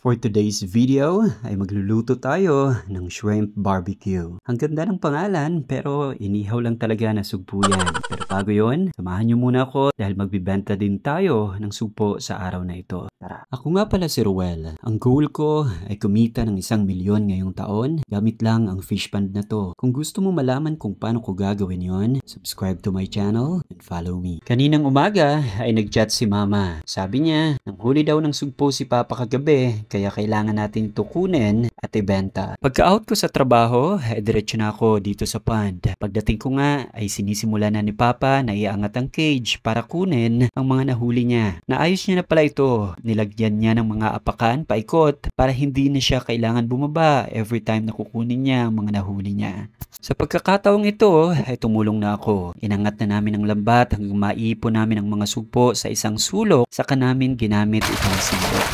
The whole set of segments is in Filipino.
For today's video ay magluluto tayo ng shrimp barbecue. Ang ganda ng pangalan pero inihaw lang talaga na sugpo yan. Pero bago yun, samahan nyo muna ako dahil magbibenta din tayo ng sugpo sa araw na ito. Tara! Ako nga pala si Ruel. Ang goal ko ay kumita ng 1,000,000 ngayong taon gamit lang ang fish pond na to. Kung gusto mo malaman kung paano ko gagawin yon, subscribe to my channel and follow me. Kaninang umaga ay nag-chat si Mama. Sabi niya, nanghuli daw ng sugpo si Papa kagabi kaya kailangan natin ito kunin at ibenta. Pagka-out ko sa trabaho, ay diretso na ako dito sa pond. Pagdating ko nga ay sinisimula na ni Papa na iangat ang cage para kunin ang mga nahuli niya. Naayos niya na pala ito. Nilagyan niya ng mga apakan paikot para hindi na siya kailangan bumaba every time na kukunin niya ang mga nahuli niya. Sa pagkakataong ito ay tumulong na ako. Inangat na namin ang lambat hanggang maipon namin ang mga sugpo sa isang sulok, saka namin ginamit itong sulok.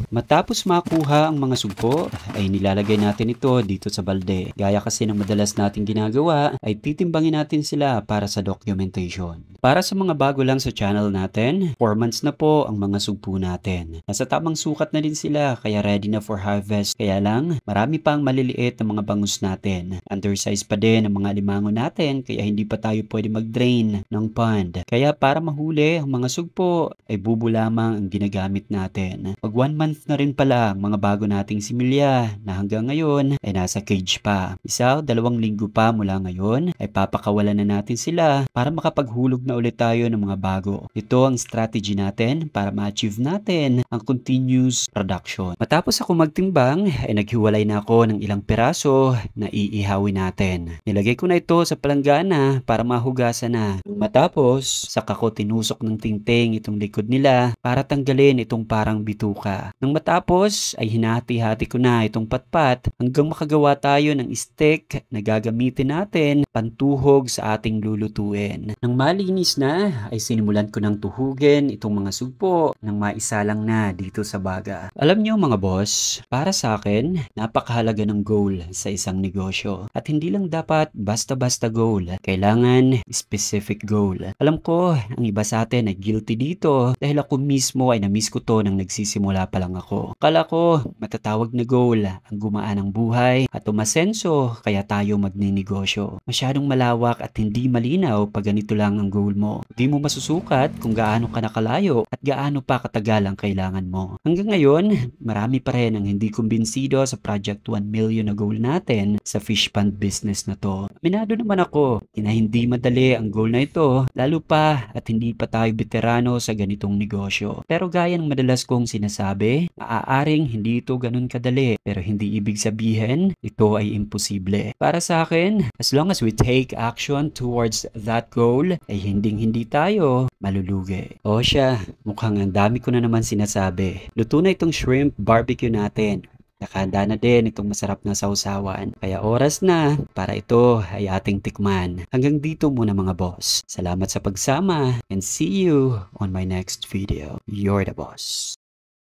Matapos makuha ang mga sugpo, ay nilalagay natin ito dito sa balde. Gaya kasi ng madalas natin ginagawa, ay titimbangin natin sila para sa documentation. Para sa mga bago lang sa channel natin, 4 months na po ang mga sugpo natin. Nasa tamang sukat na din sila, kaya ready na for harvest. Kaya lang, marami pang maliliit na mga bangus natin. Undersize pa din ang mga limango natin, kaya hindi pa tayo pwede mag-drain ng pond. Kaya para mahuli ang mga sugpo, ay bubo lamang ang ginagamit natin. Pag 1 month na rin pala ang mga bago nating similya na hanggang ngayon ay nasa cage pa. 1 o 2 linggo pa mula ngayon ay papakawalan na natin sila para makapaghulog na ulit tayo ng mga bago. Ito ang strategy natin para ma-achieve natin ang continuous production. Matapos ako magtimbang ay naghiwalay na ako ng ilang piraso na iihawin natin. Nilagay ko na ito sa palanggana para mahugasan na. Matapos, saka ko tinusok ng tingting itong likod nila para tanggalin itong parang bituka. Nang matapos ay hinati-hati ko na itong patpat hanggang makagawa tayo ng stick na gagamitin natin pantuhog sa ating lulutuin. Nang malinis na ay sinimulan ko ng tuhugin itong mga sugpo nang maisalang na dito sa baga. Alam niyo mga boss, para sa akin napakahalaga ng goal sa isang negosyo at hindi lang dapat basta-basta goal. Kailangan specific goal. Alam ko ang iba sa atin ay guilty dito dahil ako mismo ay na-miss ko to nang nagsisimula pa lang ako. Akala ko matatawag na goal ang gumaan ang buhay at umasenso kaya tayo magninegosyo. Masyadong malawak at hindi malinaw pag ganito lang ang goal mo. Hindi mo masusukat kung gaano ka nakalayo at gaano pa katagal ang kailangan mo. Hanggang ngayon, marami pa rin ang hindi kumbinsido sa Project 1,000,000 na goal natin sa fish pond business na to. Aminado naman ako na hindi madali ang goal na ito, lalo pa at hindi pa tayo veterano sa ganitong negosyo. Pero gaya ng madalas kong sinasabi, maaaring hindi ito ganun kadali pero hindi ibig sabihin ito ay imposible. Para sa akin, as long as we take action towards that goal, ay hindi tayo malulugi. O siya, mukhang ang dami ko na naman sinasabi. Luto na itong shrimp barbecue natin. Nakahanda na din itong masarap na sausawan. Kaya oras na para ito ay ating tikman. Hanggang dito muna mga boss. Salamat sa pagsama and see you on my next video. You're the boss.